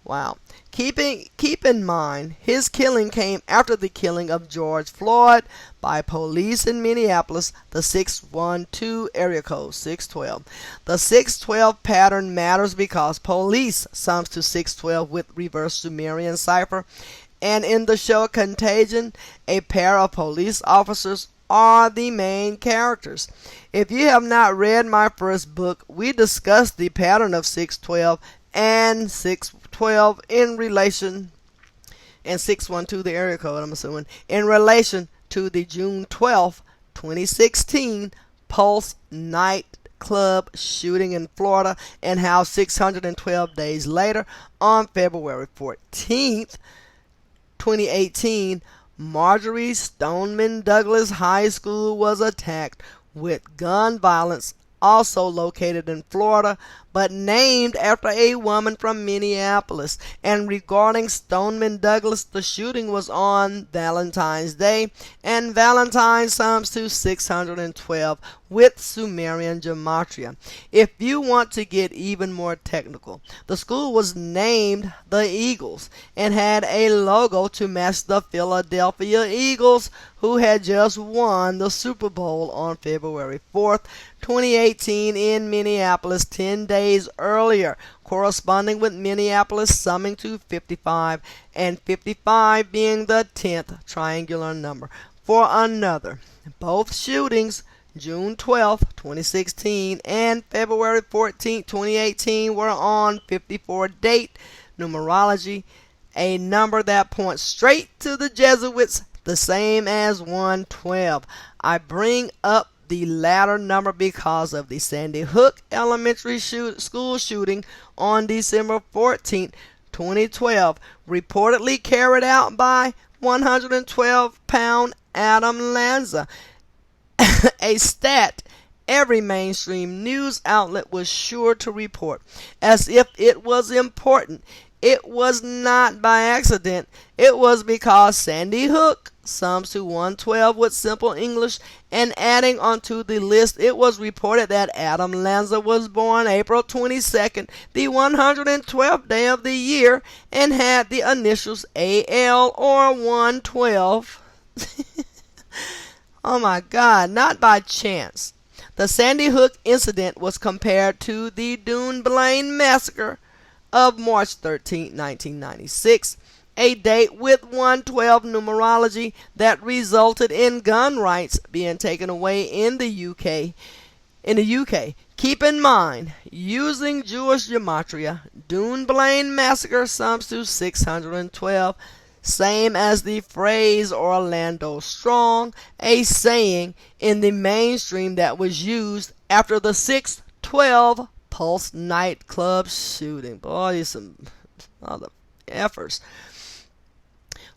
Wow. Keep in mind, his killing came after the killing of George Floyd by police in Minneapolis, the 612 area code, 612. The 612 pattern matters because police sums to 612 with reverse Sumerian cipher, and in the show Contagion, a pair of police officers are the main characters. If you have not read my first book, we discussed the pattern of 612 and 612 in relation, and 612 the area code, I'm assuming, in relation to the June 12th, 2016 Pulse nightclub shooting in Florida, and how 612 days later, on February 14th, 2018, Marjorie Stoneman Douglas High School was attacked with gun violence, also located in Florida, but named after a woman from Minneapolis. And regarding Stoneman Douglas, the shooting was on Valentine's Day, and Valentine sums to 612 with Sumerian gematria. If you want to get even more technical, the school was named the Eagles and had a logo to match the Philadelphia Eagles, who had just won the Super Bowl on February 4th, 2018 in Minneapolis 10 days earlier, corresponding with Minneapolis summing to 55, and 55 being the 10th triangular number. For another, both shootings, June 12, 2016 and February 14, 2018, were on 54 date numerology, a number that points straight to the Jesuits, the same as 112. I bring up the latter number because of the Sandy Hook Elementary School shooting on December 14, 2012, reportedly carried out by 112-pound Adam Lanza. A stat every mainstream news outlet was sure to report, as if it was important. It was not by accident. It was because Sandy Hook sums to 112 with simple English, and adding onto the list, it was reported that Adam Lanza was born April 22nd, the 112th day of the year, and had the initials AL or 112. Oh my God, not by chance. The Sandy Hook incident was compared to the Dunblane massacre of March 13, 1996, a date with 112 numerology that resulted in gun rights being taken away in the UK. Keep in mind, using Jewish gematria, Dunblane massacre sums to 612, same as the phrase Orlando Strong, a saying in the mainstream that was used after the 6/12 Pulse nightclub shooting. Boy, there's some other efforts.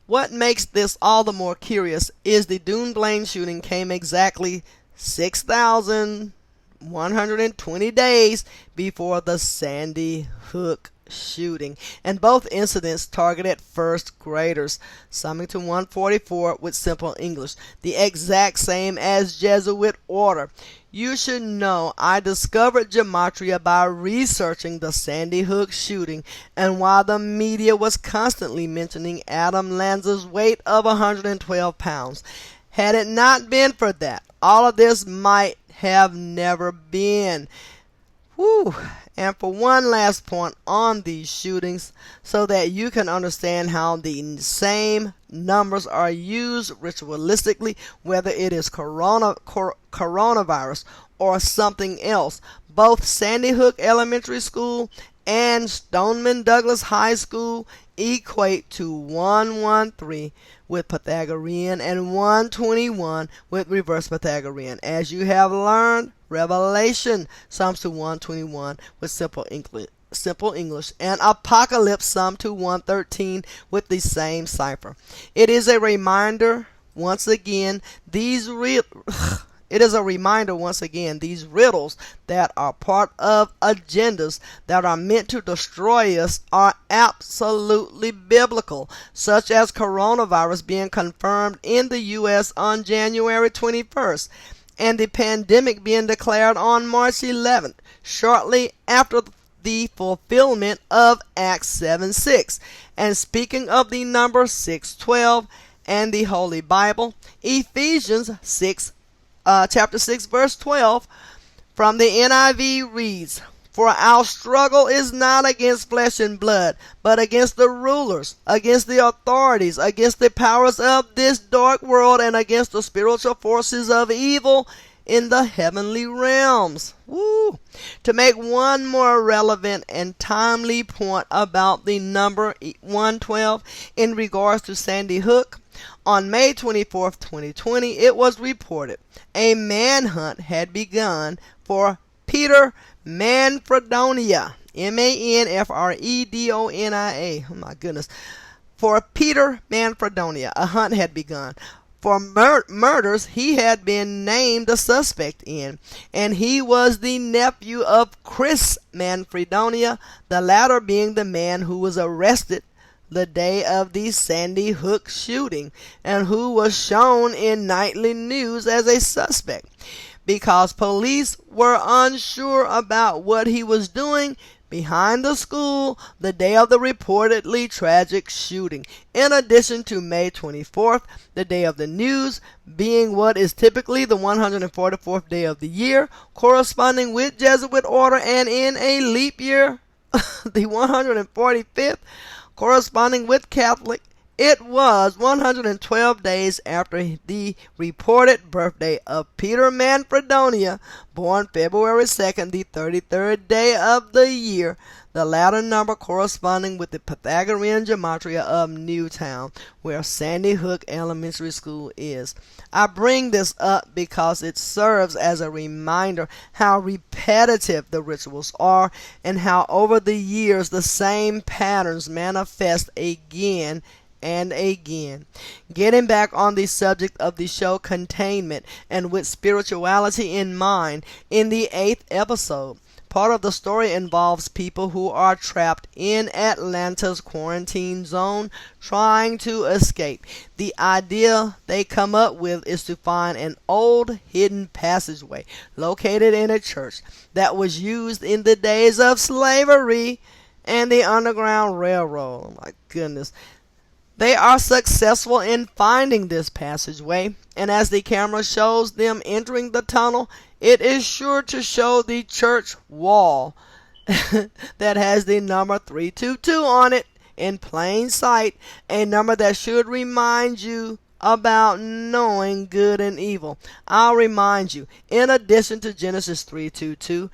What makes this all the more curious is the Dunblane shooting came exactly 6,120 days before the Sandy Hook shooting, and both incidents targeted first graders, summing to 144 with simple English, the exact same as Jesuit order. You should know I discovered gematria by researching the Sandy Hook shooting, and while the media was constantly mentioning Adam Lanza's weight of 112 pounds, had it not been for that, all of this might have never been. Whew. And for one last point on these shootings, so that you can understand how the same numbers are used ritualistically, whether it is coronavirus or something else, both Sandy Hook Elementary School and Stoneman Douglas High School equate to 113 with Pythagorean and 121 with reverse Pythagorean. As you have learned, Revelation sums to 121 with simple English, and Apocalypse sums to 113 with the same cipher. It is a reminder once again these riddles that are part of agendas that are meant to destroy us are absolutely biblical, such as coronavirus being confirmed in the U.S. on January 21st. And the pandemic being declared on March 11th, shortly after the fulfillment of Acts 7:6. And speaking of the number 612 and the Holy Bible, Ephesians chapter 6, verse 12 from the NIV reads, "For our struggle is not against flesh and blood, but against the rulers, against the authorities, against the powers of this dark world, and against the spiritual forces of evil in the heavenly realms." Woo! To make one more relevant and timely point about the number 112 in regards to Sandy Hook, on May 24th, 2020, it was reported a manhunt had begun for Peter Manfredonia, Manfredonia. Oh my goodness. For Peter Manfredonia, a hunt had begun for murders he had been named a suspect in, and he was the nephew of Chris Manfredonia, the latter being the man who was arrested the day of the Sandy Hook shooting and who was shown in nightly news as a suspect. Because police were unsure about what he was doing behind the school the day of the reportedly tragic shooting, in addition to May 24th, the day of the news, being what is typically the 144th day of the year, corresponding with Jesuit order, and in a leap year, the 145th, corresponding with Catholic. It was 112 days after the reported birthday of Peter Manfredonia, born February 2nd, the 33rd day of the year, the latter number corresponding with the Pythagorean gematria of Newtown, where Sandy Hook Elementary School is. I bring this up because it serves as a reminder how repetitive the rituals are and how over the years the same patterns manifest again and again. Getting back on the subject of the show Containment, and with spirituality in mind, in the 8th episode, Part of the story involves people who are trapped in Atlanta's quarantine zone trying to escape. The idea they come up with is to find an old hidden passageway located in a church that was used in the days of slavery and the Underground Railroad. Oh my goodness. They are successful in finding this passageway, and as the camera shows them entering the tunnel, it is sure to show the church wall that has the number 322 on it in plain sight, a number that should remind you about knowing good and evil. I'll remind you, in addition to Genesis 3:22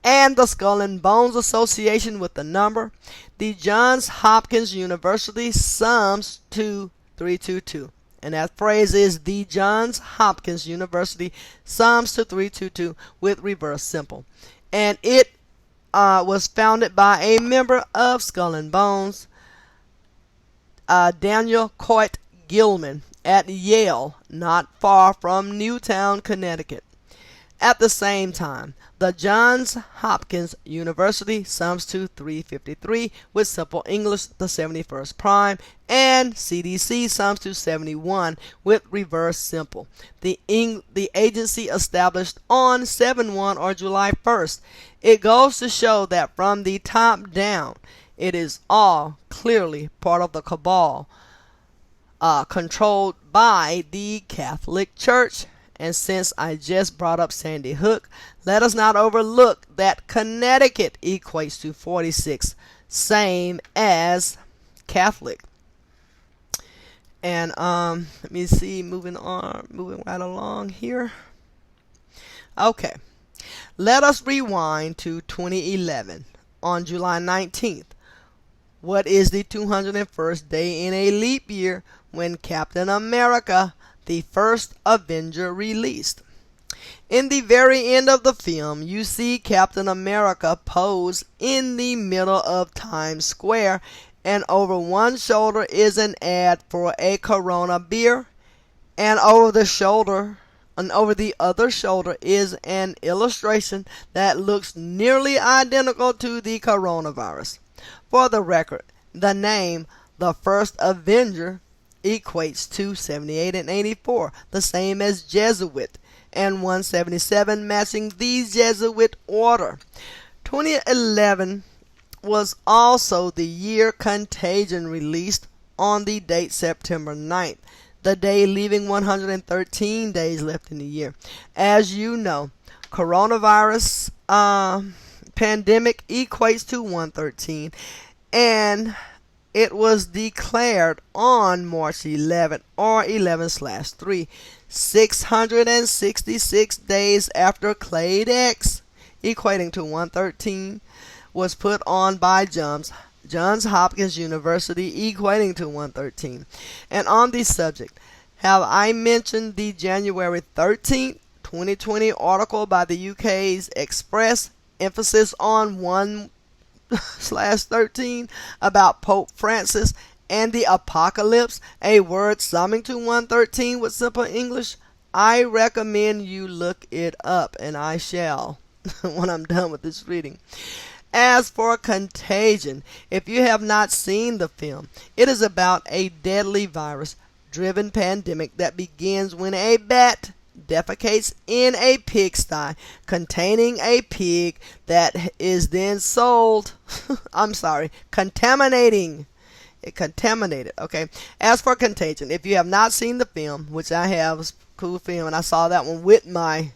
and the Skull and Bones association with the number, the Johns Hopkins University sums to 322. And that phrase is the Johns Hopkins University sums to 322 with reverse simple. And it was founded by a member of Skull and Bones, Daniel Coit Gilman, at Yale, not far from Newtown, Connecticut. At the same time, the Johns Hopkins University sums to 353 with simple English, the 71st prime, and CDC sums to 71 with reverse simple. The agency established on 7/1 or July 1st. It goes to show that from the top down, it is all clearly part of the cabal controlled by the Catholic Church. And since I just brought up Sandy Hook, let us not overlook that Connecticut equates to 46, same as Catholic. And let me see, moving right along here. Okay, let us rewind to 2011 on July 19th. What is the 201st day in a leap year when Captain America, the first Avenger, released? In the very end of the film, you see Captain America pose in the middle of Times Square, and over one shoulder is an ad for a Corona beer, and over the other shoulder is an illustration that looks nearly identical to the coronavirus. For the record, the name The First Avenger equates to 78 and 84, the same as Jesuit, and 177 matching the Jesuit order. 2011 was also the year Contagion released on the date September 9th, the day leaving 113 days left in the year. As you know, coronavirus pandemic equates to 113, and it was declared on March 11 or 11/3, 666 days after Clade X, equating to 113, was put on by Johns Hopkins University, equating to 113. And on the subject, have I mentioned the January 13th, 2020 article by the UK's Express, emphasis on 1/13 about Pope Francis and the apocalypse, a word summing to 113 with simple English? I recommend you look it up, and I shall when I'm done with this reading. As for Contagion, if you have not seen the film, it is about a deadly virus-driven pandemic that begins when a bat defecates in a pigsty containing a pig that is then sold contaminated. Okay. As for Contagion, if you have not seen the film, which I have, it's a cool film, and I saw that one with my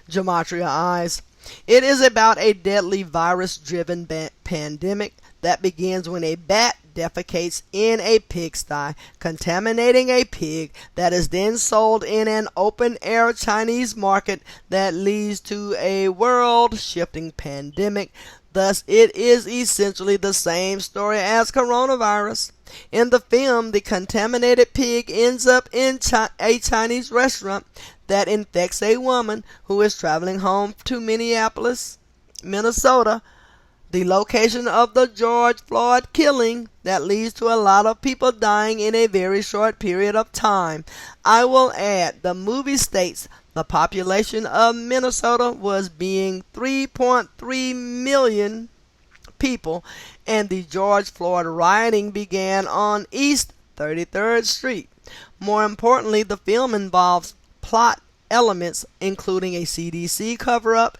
gematria eyes. It is about a deadly virus-driven pandemic that begins when a bat defecates in a pigsty, contaminating a pig that is then sold in an open-air Chinese market that leads to a world-shifting pandemic. Thus, it is essentially the same story as coronavirus. In the film, the contaminated pig ends up in a Chinese restaurant that infects a woman who is traveling home to Minneapolis, Minnesota, the location of the George Floyd killing that leads to a lot of people dying in a very short period of time. I will add, the movie states The population of Minnesota was being 3.3 million people, and the George Floyd rioting began on East 33rd Street. More importantly, the film involves plot elements including a CDC cover-up,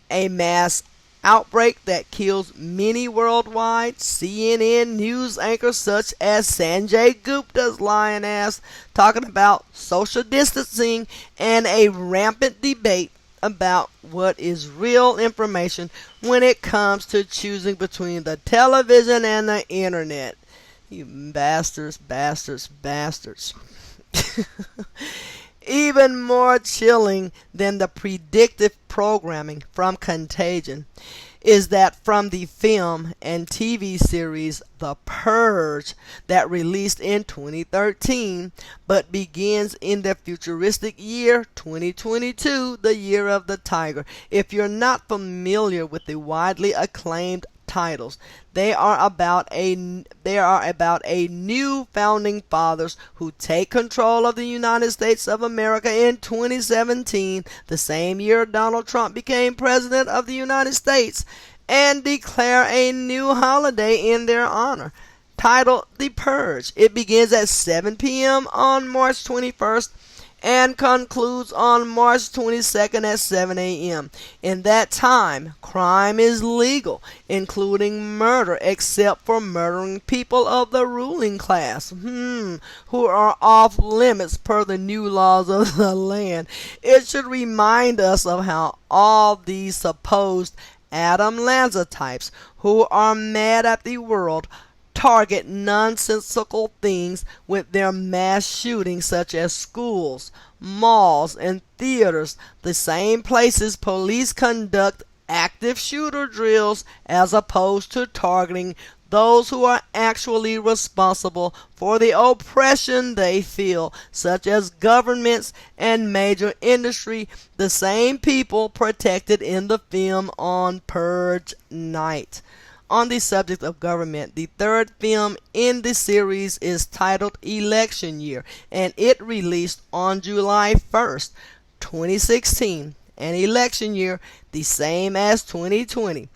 a mass outbreak that kills many worldwide, CNN news anchors such as Sanjay Gupta's lying ass talking about social distancing, and a rampant debate about what is real information when it comes to choosing between the television and the internet. You bastards, bastards, bastards. Even more chilling than the predictive programming from Contagion is that from the film and TV series The Purge that released in 2013 but begins in the futuristic year 2022, the year of the tiger. If you're not familiar with the widely acclaimed titles, they are about a new founding fathers who take control of the United States of America in 2017, the same year Donald Trump became president of the United States, and declare a new holiday in their honor, titled The Purge. It begins at 7 p.m. on March 21st and concludes on March 22nd at 7 a.m. In that time, crime is legal, including murder, except for murdering people of the ruling class, who are off limits per the new laws of the land. It should remind us of how all these supposed Adam Lanza types who are mad at the world target nonsensical things with their mass shootings, such as schools, malls, and theaters, the same places police conduct active shooter drills, as opposed to targeting those who are actually responsible for the oppression they feel, such as governments and major industry, the same people protected in the film on Purge Night. On the subject of government, the third film in the series is titled Election Year, and it released on July 1st, 2016, an election year the same as 2020.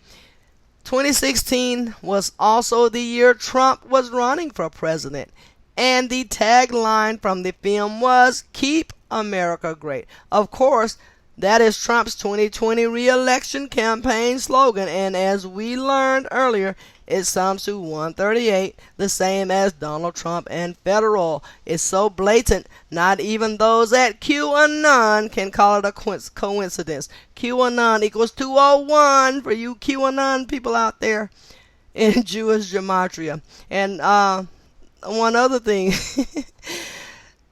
2016 was also the year Trump was running for president, and the tagline from the film was "Keep America Great." Of course, that is Trump's 2020 re-election campaign slogan, and as we learned earlier, it sums to 138, the same as Donald Trump and federal. It's so blatant, not even those at QAnon can call it a coincidence. QAnon equals 201 for you QAnon people out there in Jewish gematria. And one other thing,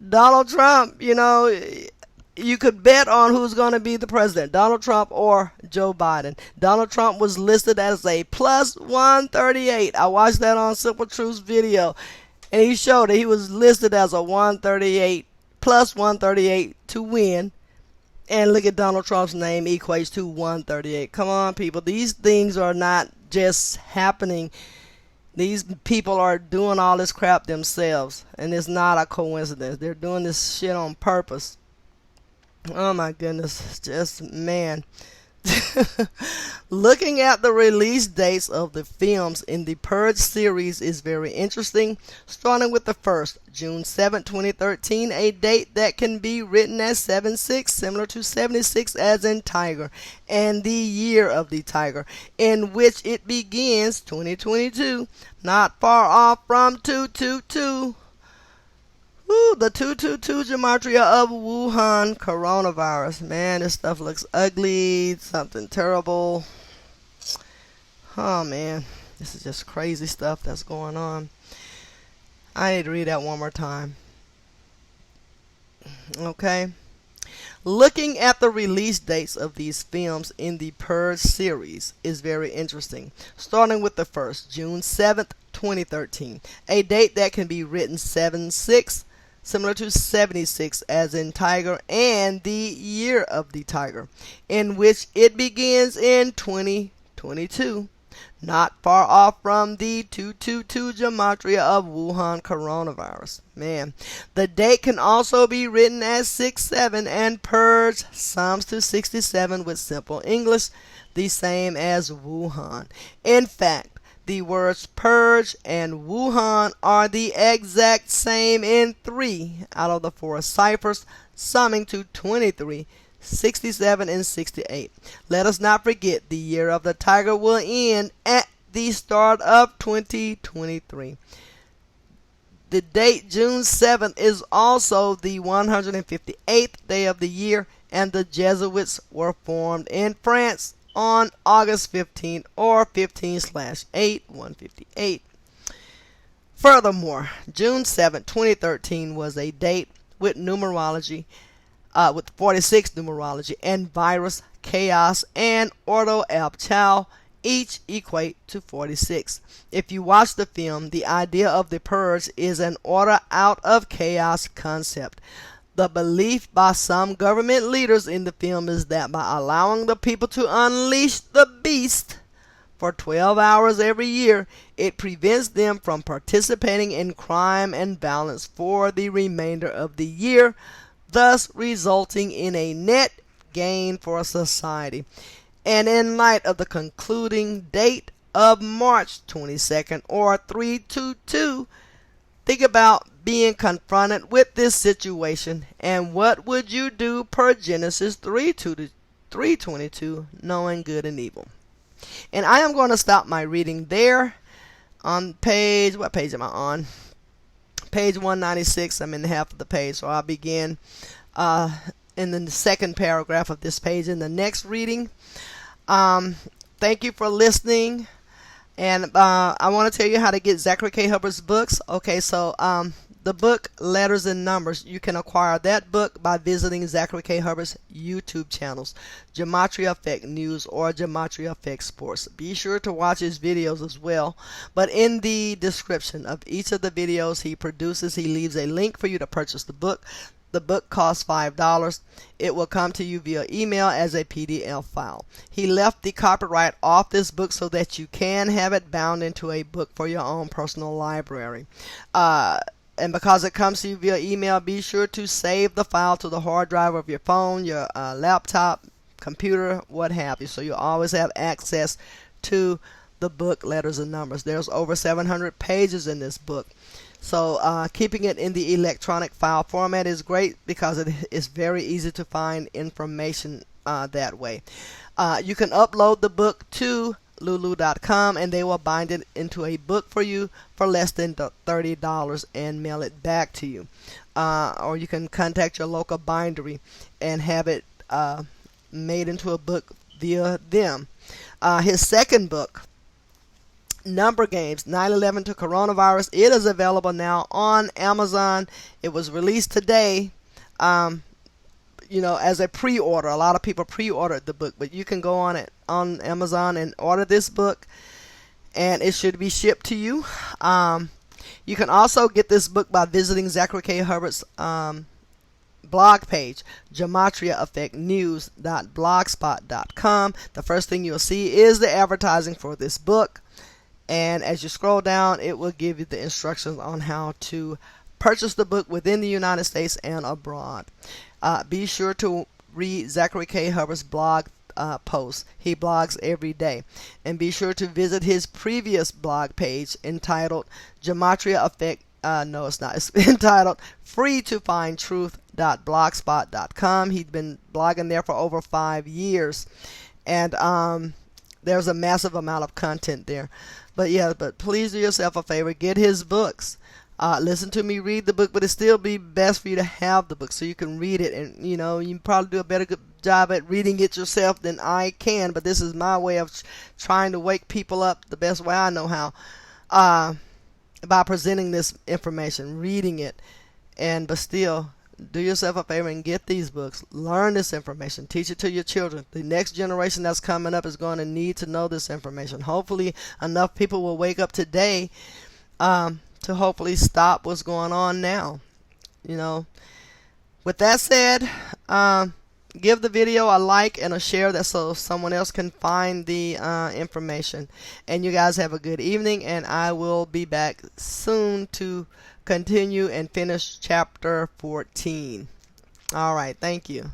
Donald Trump, you could bet on who's going to be the president, Donald Trump or Joe Biden. Donald Trump was listed as a plus 138. I watched that on Simple Truth's video, and he showed that he was listed as a 138, plus 138 to win. And look at Donald Trump's name equates to 138. Come on, people. These things are not just happening. These people are doing all this crap themselves, and it's not a coincidence. They're doing this shit on purpose. Oh my goodness, just man. Looking at the release dates of the films in the Purge series is very interesting, starting with the first, June 7, 2013, a date that can be written as 7-6, similar to 76 as in Tiger, and the Year of the Tiger, in which it begins 2022, not far off from 222. The 222 gematria of Wuhan coronavirus. Man, this stuff looks ugly. Something terrible. Oh, man. This is just crazy stuff that's going on. I need to read that one more time. Okay. Looking at the release dates of these films in the Purge series is very interesting. Starting with the first, June 7th, 2013. A date that can be written 7-6, similar to 76 as in Tiger, and the Year of the Tiger, in which it begins in 2022. not far off from the 222 gematria of Wuhan coronavirus. Man, the date can also be written as 67 and Purge sums to 67 with simple English, the same as Wuhan. In fact, the words Purge and Wuhan are the exact same in 3 out of the 4 ciphers, summing to 23, 67, and 68. Let us not forget the year of the tiger will end at the start of 2023. The date June 7th is also the 158th day of the year, and the Jesuits were formed in France on August 15 or 15/8, 158. Furthermore, June 7, 2013 was a date with numerology, with 46 numerology, and virus, chaos, and ordo ab chao each equate to 46. If you watch the film, the idea of the purge is an order out of chaos concept. The belief by some government leaders in the film is that by allowing the people to unleash the beast for 12 hours every year, it prevents them from participating in crime and violence for the remainder of the year, thus resulting in a net gain for society. And in light of the concluding date of March 22nd or 322, think about being confronted with this situation, and what would you do per Genesis 3:22, knowing good and evil. And I am going to stop my reading there on page, what page am I on? Page 196. I'm in half of the page, so I'll begin in the second paragraph of this page in the next reading. Thank you for listening. And I want to tell you how to get Zachary K. Hubbard's books. Okay, so the book Letters and Numbers, you can acquire that book by visiting Zachary K. Hubbard's YouTube channels, Gematria Effect News or Gematria Effect Sports. Be sure to watch his videos as well. But in the description of each of the videos he produces, he leaves a link for you to purchase the book. The book costs $5. It will come to you via email as a PDF file. He left the copyright off this book so that you can have it bound into a book for your own personal library. And because it comes to you via email, be sure to save the file to the hard drive of your phone, your laptop, computer, what have you, so you always have access to the book Letters and Numbers. There's over 700 pages in this book. So keeping it in the electronic file format is great because it is very easy to find information that way. You can upload the book to lulu.com and they will bind it into a book for you for less than $30 and mail it back to you. Or you can contact your local bindery and have it made into a book via them. His second book, Number Games, 9/11 to Coronavirus, it is available now on Amazon. It was released today, as a pre-order. A lot of people pre-ordered the book, but you can go on it on Amazon and order this book, and it should be shipped to you. You can also get this book by visiting Zachary K. Hubbard's blog page, gematriaeffectnews.blogspot.com. The first thing you'll see is the advertising for this book. And as you scroll down, it will give you the instructions on how to purchase the book within the United States and abroad. Be sure to read Zachary K. Hubbard's blog posts. He blogs every day. And be sure to visit his previous blog page entitled Gematria Effect. No, it's not. It's entitled freetofindtruth.blogspot.com. He's been blogging there for over 5 years. And there's a massive amount of content there. But please do yourself a favor. Get his books. Listen to me read the book, but it still be best for you to have the book so you can read it. And, you can probably do a better job at reading it yourself than I can. But this is my way of trying to wake people up the best way I know how. By presenting this information, reading it. But still, do yourself a favor and get these books. Learn this information. Teach it to your children. The next generation that's coming up is going to need to know this information. Hopefully, enough people will wake up today to hopefully stop what's going on now. With that said, give the video a like and a share, that so someone else can find the information. And you guys have a good evening, and I will be back soon to continue and finish chapter 14. All right, thank you.